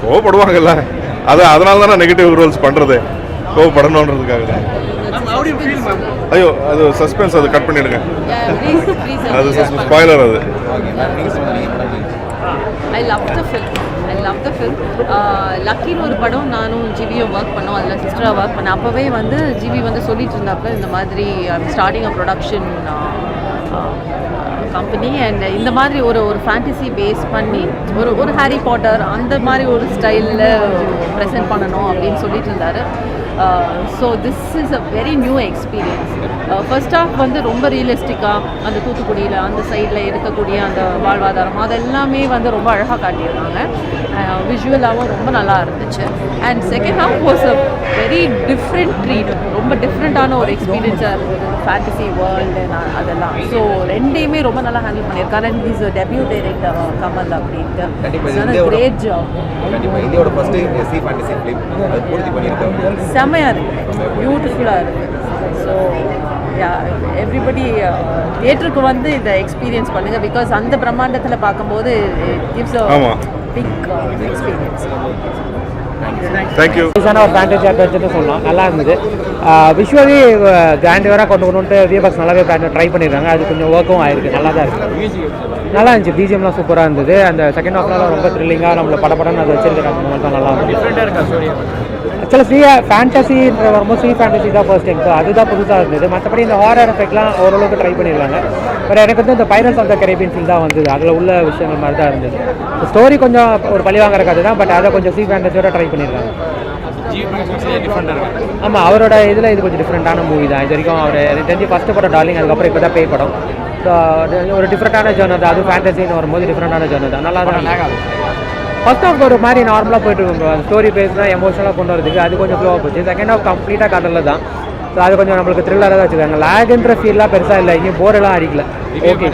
கோவப்படுவாங்கல்ல, அதனால தான் negative Rolle's பண்ணுறது, கோவப்படணுன்றதுக்காக தான். ஐயோ அது சஸ்பென்ஸ், அது கட் பண்ணிடுங்க, அது ஸ்பாயிலர். அது I loved the film. லக்கின்னு ஒரு படம் நானும் ஜிவியும் ஒர்க் பண்ணோம், அதில் சிஸ்டராக ஒர்க் பண்ணேன். அப்போவே வந்து ஜிவி வந்து சொல்லிட்டு இருந்தாப்ப இந்த மாதிரி starting a production company and இந்த மாதிரி ஒரு ஃபேண்டசி பேஸ் பண்ணி ஒரு ஹாரி பாட்டர் அந்த மாதிரி ஒரு ஸ்டைலில் ப்ரெசென்ட் பண்ணணும் அப்படின்னு சொல்லிட்டு இருந்தார். So this is a very new experience. First off வந்து ரொம்ப ரியலிஸ்டிக்காக அந்த தூத்துக்குடியில் அந்த சைடில் இருக்கக்கூடிய அந்த வாழ்வாதாரம் அதெல்லாமே வந்து ரொம்ப அழகாக காட்டியிருந்தாங்க. விஷுவலாகவும் ரொம்ப நல்லா இருந்துச்சு. And second half was a very different treat, ரொம்ப டிஃப்ரெண்ட்டான ஒரு எக்ஸ்பீரியன்ஸாக இருந்தது. ஃபேண்டசி வேர்ல்டு அதெல்லாம். ஸோ ரெண்டையுமே ரொம்ப நல்லா ஹேண்டில் பண்ணியிருக்காரு. And is debut director Kamal அப்படின்ட்டு கிரேட் ஜாப். செம்மையாக இருக்குது, பியூட்டிஃபுல்லாக இருக்குது. ஸோ எவ்ரிபடி தியேட்டருக்கு வந்து இதை எக்ஸ்பீரியன்ஸ் பண்ணுங்கள். பிகாஸ் அந்த பிரம்மாண்டத்தில் பார்க்கும்போது gives a big experience. Thank you. ஒரு ஃபேண்டசி அட்வென்ச்சர்னு சொல்லலாம், நல்லா இருந்தது. விஷுவலி கிராண்டியராக கொண்டு கொண்டு விஎஃப்எக்ஸ் நல்லாவே ட்ரை பண்ணியிருக்காங்க. அது கொஞ்சம் ஒர்க்கும் ஆயிருக்கு, நல்லா தான் இருக்குது, நல்லா இருந்துச்சு. பிஜிஎம்லாம் சூப்பராக இருந்தது. அந்த செகண்ட் ஹாஃப்லாம் ரொம்ப த்ரில்லிங்காக நம்மளை படப்படன்னு அதை வச்சிருக்கிறாங்க. மட்டும் நல்லா இருந்துச்சு. டிஃப்ரெண்ட்டாக இருக்கா ஸ்டோரி? ஆக்சுவலாக ஃபேண்டசின்ற வரும்போது ஃப்ரீ ஃபேண்டசி தான் ஃபர்ஸ்ட் டைம். ஸோ அதுதான் புதுசாக இருந்தது. மற்றபடி இந்த ஹாரர் எஃபெக்ட்லாம் ஓரளவுக்கு ட்ரை பண்ணியிருக்காங்க. பட் எனக்கு வந்து இந்த pirates of the Caribbean feel தான் வந்தது. அதில் உள்ள விஷயங்கள் மாதிரி தான் இருந்தது. ஸ்டோரி கொஞ்சம் ஒரு பழி வாங்குற கதை தான், பட் அதை கொஞ்சம் ஃப்ரீ ஃபேண்டசியோட ட்ரை பண்ணியிருக்காங்க. ஆமாம், அவரோட இதில் இது கொஞ்சம் டிஃப்ரெண்ட்டான மூவி தான். இது வரைக்கும் அவர் எனக்கு தெரிஞ்சு ஃபஸ்ட்டு படம் டார்லிங், அதுக்கப்புறம் இப்போ தான் பேய் படம். ஸோ ஒரு டிஃப்ரெண்ட்டான ஜோனர் தான். அது ஃபேண்டசின்னு வரும்போது டிஃப்ரெண்ட்டான ஜோனர் தான், நல்லா தான். ஃபர்ஸ்ட் ஆஃப் ஒரு மாதிரி நார்மலாக போயிட்டு இருக்கும். ஸ்டோரி பேஸ் தான் எமோஷனலாக கொண்டு வரதுக்கு அது கொஞ்சம் ஸ்லோவாக போச்சு. செகண்ட் ஆஃப் கம்ப்ளீட்டாக கடலில் தான். ஸோ அது கொஞ்சம் நம்மளுக்கு த்ரில்லராக தான் வச்சுருக்காங்க. லேக்ன்ற ஃபீல்லாம் பெருசாக இல்லை, இங்கே போரெல்லாம் அடிக்கல. ஓகே,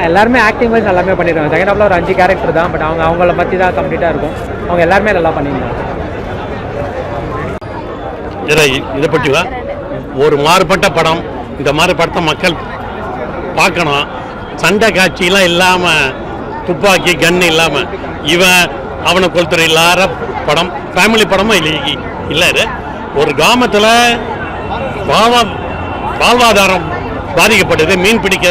எல்லாருமே ஆக்டிங் வைஸ் எல்லாமே பண்ணியிருக்காங்க. செகண்ட் ஆஃபில் ஒரு 5 கேரக்டர் தான், பட் அவங்கள பற்றி தான் கம்ப்ளீட்டாக இருக்கும். அவங்க எல்லாருமே நல்லா பண்ணியிருந்தாங்க. இதை பற்றி ஒரு மாறுபட்ட படம். இந்த மாதிரி படத்தை மக்கள் பார்க்கணும். சண்டை காட்சியெலாம் இல்லாமல், துப்பாக்கி கன்று இல்லாமல், இவன் அவனை கொளுத்துற இல்லாத படம், ஃபேமிலி படமும் இல்லை. இது ஒரு கிராமத்தில் வாழ்வாதாரம் பாதிக்கப்பட்டது. மீன் பிடிக்க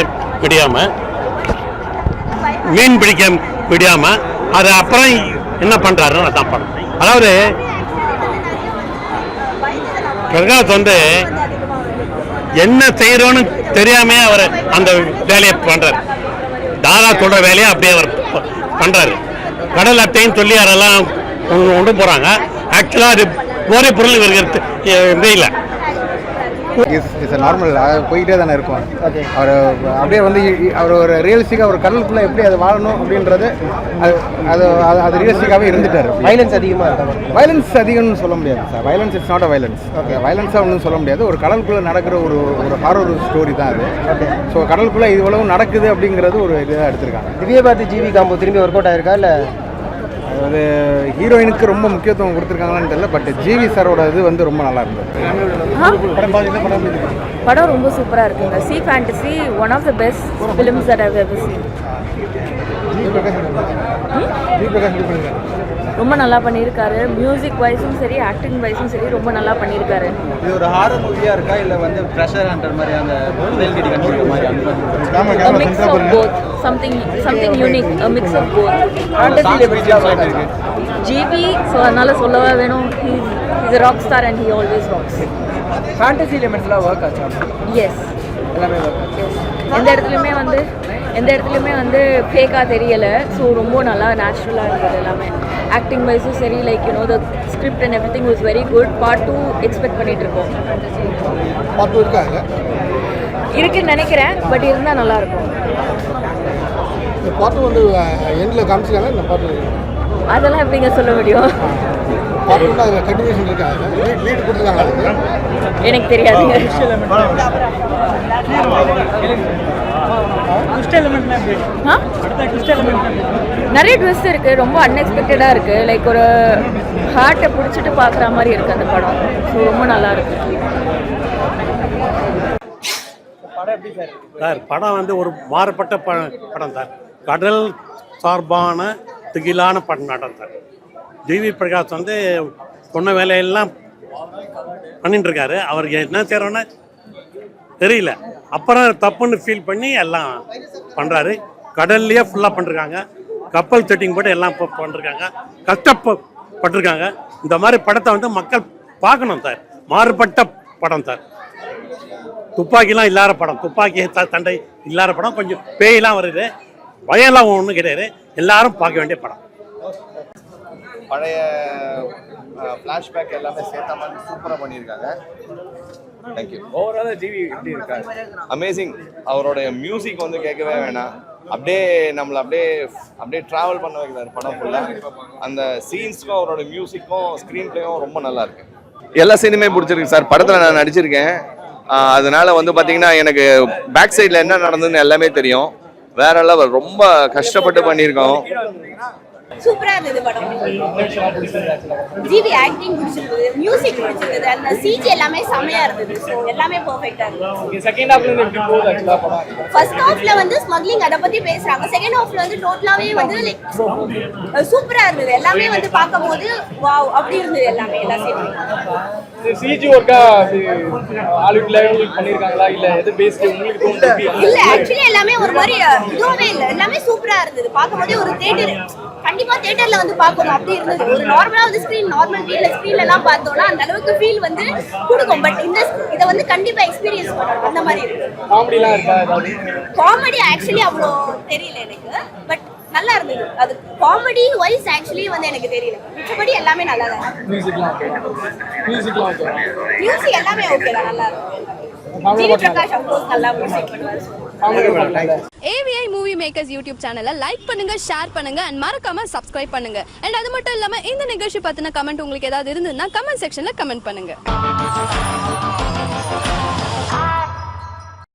முடியாமல் அது அப்புறம் என்ன பண்ணுறாருன்னு அதான் படம். அதாவது பிரகாஷ் வந்து என்ன செய்கிறோன்னு தெரியாமே அவர் அந்த வேலையை பண்ணுறாரு. தாரா சொல்கிற வேலையை அப்படியே அவர் பண்ணுறாரு. கடல் அட்டைன்னு சொல்லி அதெல்லாம் கொண்டு போகிறாங்க. ஆக்சுவலாக அது போதை பொருள் இருக்கிறது இல்லை. இட்ஸ் நார்மல், போயிட்டே தானே இருக்கும். அவர் அப்படியே வந்து அவர் ஒரு ரியலிஸ்டிக்காக ஒரு கடலுக்குள்ளே எப்படி அது வாழணும் அப்படின்றது அது ரியலிஸ்டிக்காகவே இருந்துட்டார். வைலன்ஸ் அதிகமாக இருக்கா? வைலன்ஸ் அதிகம்னு சொல்ல முடியாது சார். Violence it's not a violence. Okay, வைலன்ஸாக ஒன்றும் சொல்ல முடியாது. ஒரு கடலுக்குள்ளே நடக்கிற ஒரு ஹாரர் ஸ்டோரி தான் அது. ஓகே, ஸோ கடலுக்குள்ளே இவ்வளவு நடக்குது அப்படிங்கிறது ஒரு இதாக எடுத்திருக்காங்க. திவ்யா பாரதி ஜிவி காம்போ திரும்பி ஒர்க் அவுட் ஆயிருக்கா இல்லை? அது ஹீரோயினுக்கு ரொம்ப முக்கியத்துவம் கொடுத்துருக்காங்களான்னு தெரியல. பட் ஜிவி சாரோட இது வந்து ரொம்ப நல்லா இருந்தது. படம் ரொம்ப சூப்பராக இருக்குங்க. சி fantasy, one of the best films that I've ever seen. ரொம்ப நல்லா பண்ணியிருக்காரு. மியூசிக் வைஸும் சரி, ஆக்டிங் வைஸும் சரி, ரொம்ப நல்லா பண்ணியிருக்காரு. இது ஒரு ஹாரர் மூவியா இருக்கா இல்ல வந்து ப்ரெஷர் ஹண்டர் மாதிரி அந்த வேல்கடி கண்டிக்கிற மாதிரி அந்த a mix of both, something unique, a mix of both. GB, so அதனால சொல்லவே வேணும். He's a rock star and he always rocks. Fantasy எலிமெண்ட்ஸ்லாம் ஒர்க் ஆச்சா? எஸ், எல்லாமே ஒர்க் ஆச்சு. எந்த இடத்துலையுமே வந்து ஃபேக்காக தெரியலை. ஸோ ரொம்ப நல்லா நேச்சுரலாக இருந்தது எல்லாமே. ஆக்டிங் வைஸும் சரி, like the script and every thing was very good. Part 2 expect பண்ணிகிட்ருக்கோம். பார்ட் 2 இருக்காங்க இருக்குன்னு நினைக்கிறேன், பட் இருந்தால் நல்லாயிருக்கும். இந்த பார்ட் 2 வந்து எண்டில் காமிச்சிக்காங்க. இந்த பார்ட் அதெல்லாம் எப்படிங்க சொல்ல முடியும்? பார்ட் 2 அதில் கண்டினியூஷன் இருக்காங்க. லீட் கொடுத்துருக்காங்க அதுக்கு. எனக்கு தெரியாதுங்க. நிறைய ட்விஸ்ட் இருக்கு, ரொம்ப அன்எக்ஸ்பெக்டடாக இருக்கு. லைக் ஒரு ஹார்ட்டை பிடிச்சிட்டு பார்க்குற மாதிரி இருக்கு அந்த படம். ஸோ ரொம்ப நல்லா இருக்கு. சார் படம் வந்து ஒரு மாறுபட்ட படம் சார். கடல் சார்பான திகிலான படம் நடந்தார். ஜிவி பிரகாஷ் வந்து சொன்ன வேலையெல்லாம் பண்ணிட்டு இருக்காரு. அவருக்கு என்ன செய்யறோன்னு தெரியல. அப்புறம் தப்புன்னு ஃபீல் பண்ணி எல்லாம் பண்ணுறாரு. கடல்லையே ஃபுல்லாக பண்ணிருக்காங்க. கப்பல் செட்டிங் போட்டு எல்லாம் பண்ணிருக்காங்க. கஷ்டப்பட்டிருக்காங்க. இந்த மாதிரி படத்தை வந்து மக்கள் பார்க்கணும் சார். மாறுபட்ட படம் சார். துப்பாக்கிலாம் இல்லாத படம், துப்பாக்கி தண்டை இல்லாத படம். கொஞ்சம் பேயெல்லாம் வருது, பயம்லாம் ஒன்றும் கிடையாது. எல்லாரும் பார்க்க வேண்டிய படம். பழைய ஃப்ளாஷ்பேக் எல்லாமே சேர்த்த மாதிரி சூப்பராக பண்ணியிருக்காங்க. தேங்க்யூ. ஓவராலாக ஜிவி எப்படி இருக்காரு? அமேசிங். அவரோடைய மியூசிக் வந்து கேட்கவே வேணாம். அப்படியே நம்மளை அப்படியே ட்ராவல் பண்ண வைக்கிறார் படம் ஃபுல்லாக. அந்த சீன்ஸ்க்கும் அவரோட மியூசிக்கும் ஸ்க்ரீன் பிளேயும் ரொம்ப நல்லா இருக்கு. எல்லா சீனுமே பிடிச்சிருக்கு சார். படத்தில் நான் நடிச்சிருக்கேன். அதனால வந்து பார்த்தீங்கன்னா எனக்கு பேக் சைடில் என்ன நடந்ததுன்னு எல்லாமே தெரியும். வேற லெவல். ரொம்ப கஷ்டப்பட்டு பண்ணியிருக்கோம். சூப்பரா இருந்தது படம். ஜிவி ஆக்டிங் பிடிச்சிருந்தது, மியூசிக் பிடிச்சிருந்தது, அந்த சிஜி எல்லாமே செமையா இருந்தது. ஸோ எல்லாமே பெர்ஃபெக்ட்டா இருந்தது. செகண்ட் ஹாஃப்ல இருந்து எப்படி போகுது ஆக்சுவலா படம்? ஃபர்ஸ்ட் ஹாஃப்ல வந்து ஸ்மக்லிங் அத பத்தி பேசுறாங்க. செகண்ட் ஹாஃப்ல வந்து டோட்டலாவே வந்து லைக் சூப்பரா இருந்தது. எல்லாமே வந்து பார்க்கும்போது வாவ் அப்படி இருந்தது எல்லாமே. எல்லா சீனுமே சிஜி ஒர்க்கா ஹாலிவுட் லெவலுக்கு பண்ணிருக்காங்களா இல்ல எது பேஸ்ட் உங்களுக்கு தோணுது? இல்ல ஆக்சுவலி எல்லாமே ஒரு மாதிரி இதுவே இல்ல. எல்லாமே சூப்பரா இருந்தது. பார்க்கும்போதே ஒரு தியேட்டர் கண்டிப்பா தியேட்டர்ல வந்து பார்க்கணும் அப்படி இருந்தது. ஒரு நார்மலா வந்து ஸ்கிரீன் நார்மல் வீட்ல ஸ்கிரீன்ல எல்லாம் பார்த்தோம்னா அந்த அளவுக்கு ஃபீல் வந்து கொடுக்கும். பட் இந்த இதை வந்து கண்டிப்பா எக்ஸ்பீரியன்ஸ் பண்ணணும். அந்த மாதிரி இருக்கு. காமெடிலாம் இருக்கா ஏதாவது? காமெடி ஆக்சுவலி அவ்வளோ தெரியல எனக்கு. பட் நல்லா இருந்தது. அது காமெடி வைஸ் ஆக்சுவலி வந்து எனக்கு தெரியல. மிச்சபடி எல்லாமே நல்லா தான் இருக்கு. மியூசிக்லாம் ஓகே. மியூசிக் எல்லாமே ஓகே தான், நல்லா இருக்கு. ஜிவி பிரகாஷ் அப்கோர்ஸ் நல்லா மியூசிக் பண்ணுவாரு. AVI மூவி மேக்கர்ஸ் யூடியூப் சேனலை லைக் பண்ணுங்க, ஷேர் பண்ணுங்க அண்ட் மறக்காம சப்ஸ்கிரைப் பண்ணுங்க. அண்ட் அது மட்டும் இல்லாம இந்த நிகழ்ச்சி பத்தின கமெண்ட் உங்களுக்கு ஏதாவது இருந்ததுன்னா கமெண்ட் செக்ஷன்ல கமெண்ட் பண்ணுங்க.